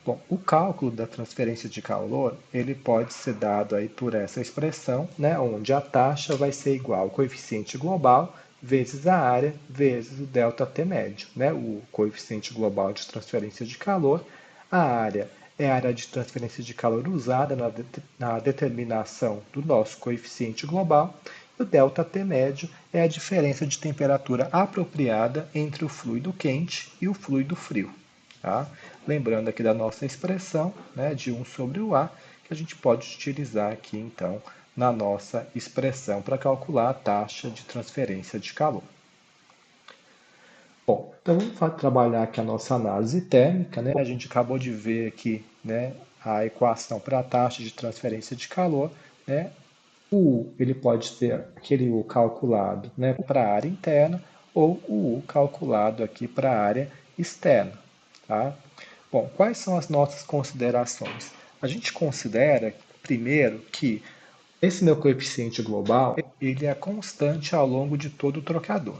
Bom, o cálculo da transferência de calor, ele pode ser dado aí por essa expressão, né, onde a taxa vai ser igual ao coeficiente global vezes a área vezes o ΔT médio, né? O coeficiente global de transferência de calor, a área é a área de transferência de calor usada na determinação do nosso coeficiente global, e o ΔT médio é a diferença de temperatura apropriada entre o fluido quente e o fluido frio. Tá? Lembrando aqui da nossa expressão, né, de 1 sobre o A, que a gente pode utilizar aqui, então, na nossa expressão para calcular a taxa de transferência de calor. Bom, então vamos trabalhar aqui a nossa análise térmica, né? A gente acabou de ver aqui, né, a equação para a taxa de transferência de calor, né? O U ele pode ser aquele U calculado, né, para a área interna ou o U calculado aqui para a área externa. Tá? Bom, quais são as nossas considerações? A gente considera, primeiro, que esse meu coeficiente global ele é constante ao longo de todo o trocador.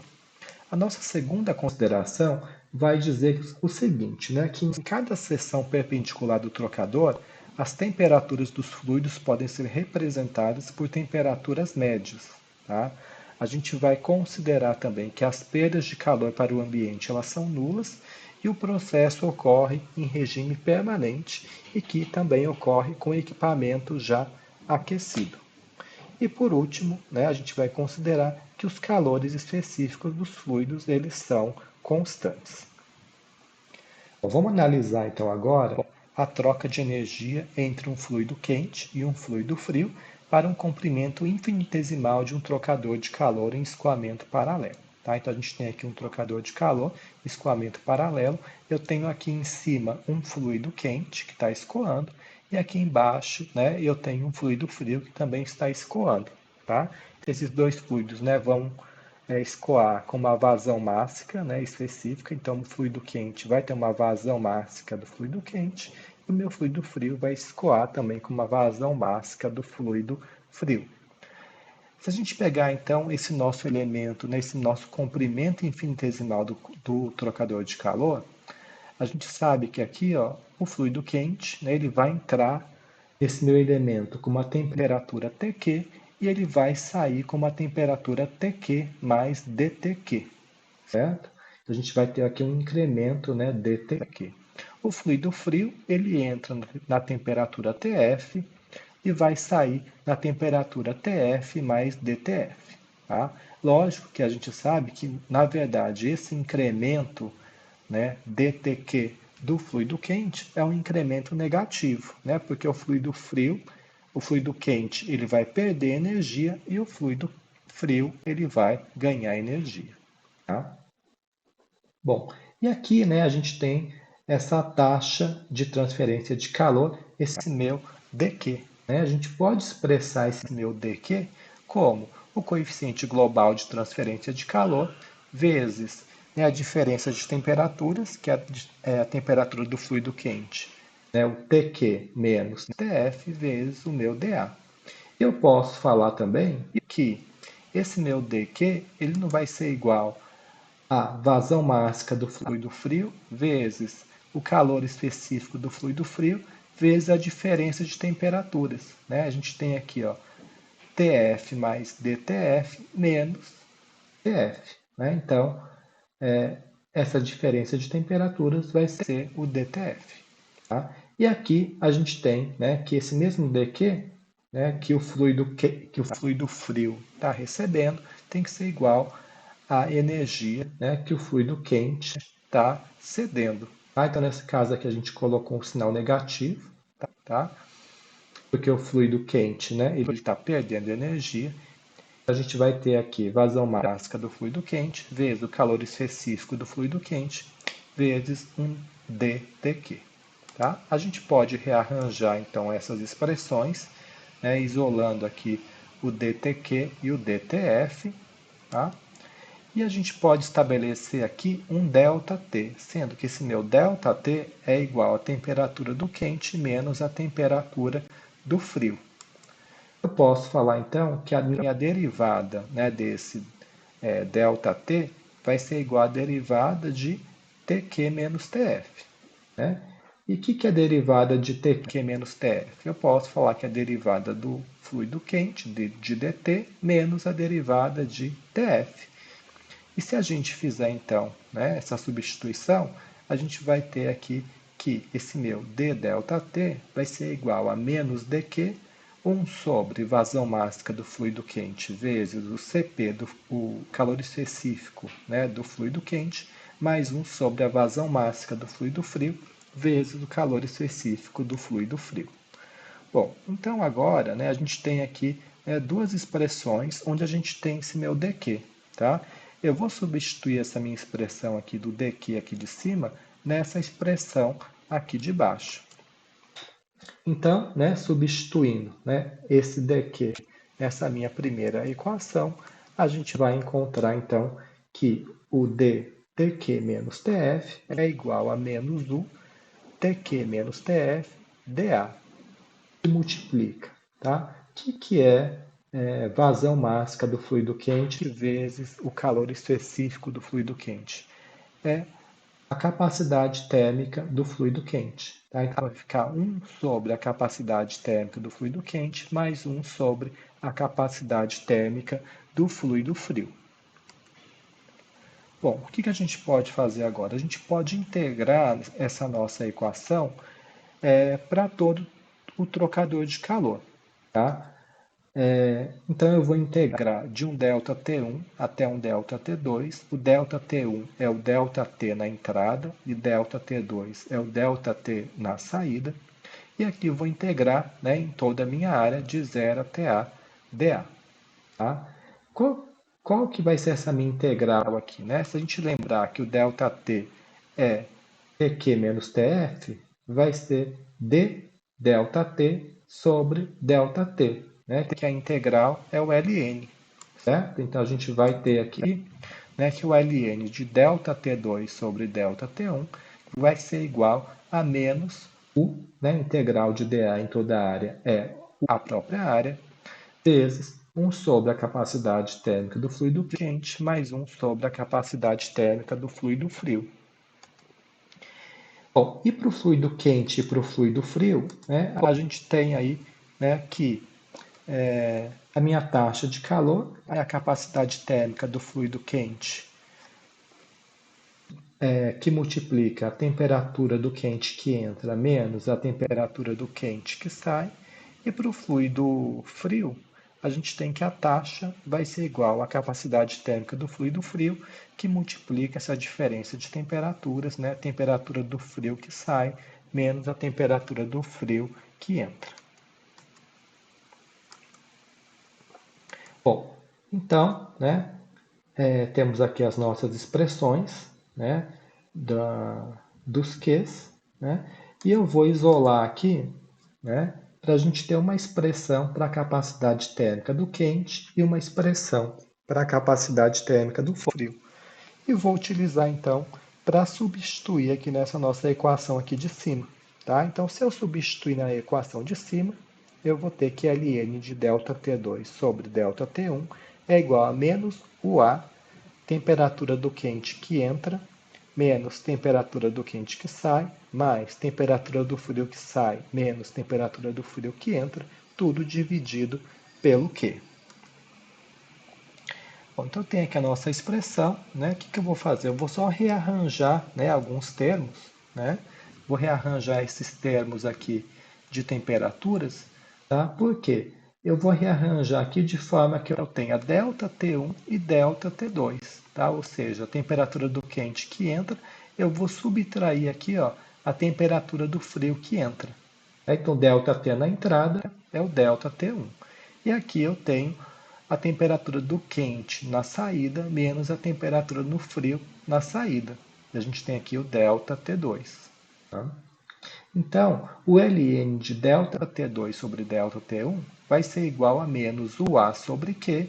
A nossa segunda consideração vai dizer o seguinte, né, que em cada seção perpendicular do trocador, as temperaturas dos fluidos podem ser representadas por temperaturas médias. Tá? A gente vai considerar também que as perdas de calor para o ambiente elas são nulas e o processo ocorre em regime permanente e que também ocorre com equipamento já aquecido. E por último, né, a gente vai considerar que os calores específicos dos fluidos eles são constantes. Bom, vamos analisar então agora a troca de energia entre um fluido quente e um fluido frio para um comprimento infinitesimal de um trocador de calor em escoamento paralelo. Tá? Então a gente tem aqui um trocador de calor, escoamento paralelo. Eu tenho aqui em cima um fluido quente que está escoando e aqui embaixo, né, eu tenho um fluido frio que também está escoando. Tá? Esses dois fluidos, né, vão escoar com uma vazão mássica, né, específica. Então, o fluido quente vai ter uma vazão mássica do fluido quente e o meu fluido frio vai escoar também com uma vazão mássica do fluido frio. Se a gente pegar então esse nosso elemento, né, esse nosso comprimento infinitesimal do trocador de calor, a gente sabe que aqui, ó, o fluido quente, né, ele vai entrar esse meu elemento com uma temperatura Tq e ele vai sair com uma temperatura Tq mais dTq, certo? Então, a gente vai ter aqui um incremento, né, dTq. O fluido frio, ele entra na temperatura Tf e vai sair na temperatura Tf mais dTf. Tá? Lógico que a gente sabe que, na verdade, esse incremento, né, dTq do fluido quente é um incremento negativo, né, porque o fluido frio, o fluido quente, ele vai perder energia e o fluido frio ele vai ganhar energia. Tá? Bom, e aqui, né, a gente tem essa taxa de transferência de calor, esse meu dQ. Né? A gente pode expressar esse meu dQ como o coeficiente global de transferência de calor vezes, né, a diferença de temperaturas, que é a temperatura do fluido quente, né, o TQ menos TF vezes o meu dA. Eu posso falar também que esse meu dQ ele não vai ser igual a vazão mássica do fluido frio vezes o calor específico do fluido frio vezes a diferença de temperaturas. Né? A gente tem aqui, ó, TF mais DTF menos TF. Né? Então, essa diferença de temperaturas vai ser o DTF. Tá? E aqui a gente tem, né, que esse mesmo dQ, né, que o fluido frio está recebendo, tem que ser igual à energia, né, que o fluido quente está cedendo. Tá? Então, nesse caso aqui, a gente colocou um sinal negativo, tá? Porque o fluido quente, né, ele está perdendo energia. A gente vai ter aqui vazão mássica do fluido quente vezes o calor específico do fluido quente vezes um dTq. Tá? A gente pode rearranjar então essas expressões, né, isolando aqui o dTq e o dTf. Tá? E a gente pode estabelecer aqui um ΔT, sendo que esse meu ΔT é igual à temperatura do quente menos a temperatura do frio. Eu posso falar então que a minha derivada, né, desse ΔT vai ser igual à derivada de Tq menos Tf. Né? E o que é a derivada de TQ menos TF? Eu posso falar que é a derivada do fluido quente, de dt, menos a derivada de TF. E se a gente fizer, então, né, essa substituição, a gente vai ter aqui que esse meu d delta t vai ser igual a menos dq, 1 sobre vazão mássica do fluido quente vezes o CP, o calor específico, né, do fluido quente, mais 1 sobre a vazão mássica do fluido frio vezes o calor específico do fluido frio. Bom, então agora, né, a gente tem aqui duas expressões onde a gente tem esse meu dq, tá? Eu vou substituir essa minha expressão aqui do dq aqui de cima nessa expressão aqui de baixo. Então, né, substituindo, né, esse dq nessa minha primeira equação, a gente vai encontrar então que o dq menos tf é igual a menos u dq menos tf dA, que multiplica, tá? O que é vazão mássica do fluido quente vezes o calor específico do fluido quente? É a capacidade térmica do fluido quente. Tá? Então vai ficar 1 sobre a capacidade térmica do fluido quente mais 1 sobre a capacidade térmica do fluido frio. Bom, o que a gente pode fazer agora? A gente pode integrar essa nossa equação para todo o trocador de calor. Tá? Então eu vou integrar de um ΔT1 até um ΔT2. O ΔT1 é o ΔT na entrada e ΔT2 é o ΔT na saída. E aqui eu vou integrar, né, em toda a minha área de 0 até a dA. Tá? Qual que vai ser essa minha integral aqui? Né? Se a gente lembrar que o ΔT é TQ menos TF, vai ser d ΔT sobre ΔT, né? Que a integral é o ln, certo? Então a gente vai ter aqui, né, que o ln de ΔT2 sobre ΔT1 vai ser igual a menos u, né, integral de dA em toda a área é a própria área, vezes 1 sobre a capacidade térmica do fluido quente, mais 1 sobre a capacidade térmica do fluido frio. Bom, e para o fluido quente e para o fluido frio, né, a gente tem aí, né, que a minha taxa de calor é a capacidade térmica do fluido quente, que multiplica a temperatura do quente que entra menos a temperatura do quente que sai. E para o fluido frio, a gente tem que a taxa vai ser igual à capacidade térmica do fluido frio, que multiplica essa diferença de temperaturas, né? A temperatura do frio que sai menos a temperatura do frio que entra. Bom, então, né, temos aqui as nossas expressões, né, dos Qs, né, e eu vou isolar aqui, né, para a gente ter uma expressão para a capacidade térmica do quente e uma expressão para a capacidade térmica do frio. E vou utilizar, então, para substituir aqui nessa nossa equação aqui de cima. Tá? Então, se eu substituir na equação de cima, eu vou ter que ln de ΔT2 sobre ΔT1 é igual a menos UA, temperatura do quente que entra, menos temperatura do quente que sai, mais temperatura do frio que sai, menos temperatura do frio que entra, tudo dividido pelo Q. Bom, então tem aqui a nossa expressão, né? O que eu vou fazer? Eu vou só rearranjar, né, alguns termos, né? Vou rearranjar esses termos aqui de temperaturas, tá? Por quê? Eu vou rearranjar aqui de forma que eu tenha ΔT1 e ΔT2, tá? Ou seja, a temperatura do quente que entra, eu vou subtrair aqui, ó, a temperatura do frio que entra. Então, ΔT na entrada é o ΔT1. E aqui eu tenho a temperatura do quente na saída menos a temperatura no frio na saída. E a gente tem aqui o ΔT2. Tá? Então, o ln de ΔT2 sobre ΔT1 vai ser igual a menos o A sobre Q,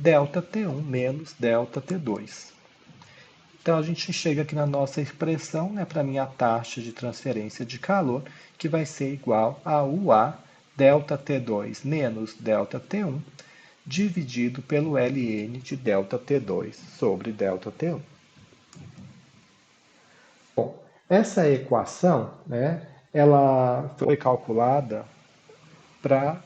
ΔT1 menos ΔT2. Então, a gente chega aqui na nossa expressão, né, para a minha taxa de transferência de calor, que vai ser igual a UA ΔT2 menos ΔT1, dividido pelo ln de ΔT2 sobre ΔT1. Bom, Essa equação, né, ela foi calculada para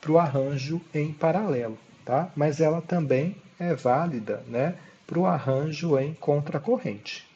o arranjo em paralelo, tá? Mas ela também é válida, né, para o arranjo em contracorrente.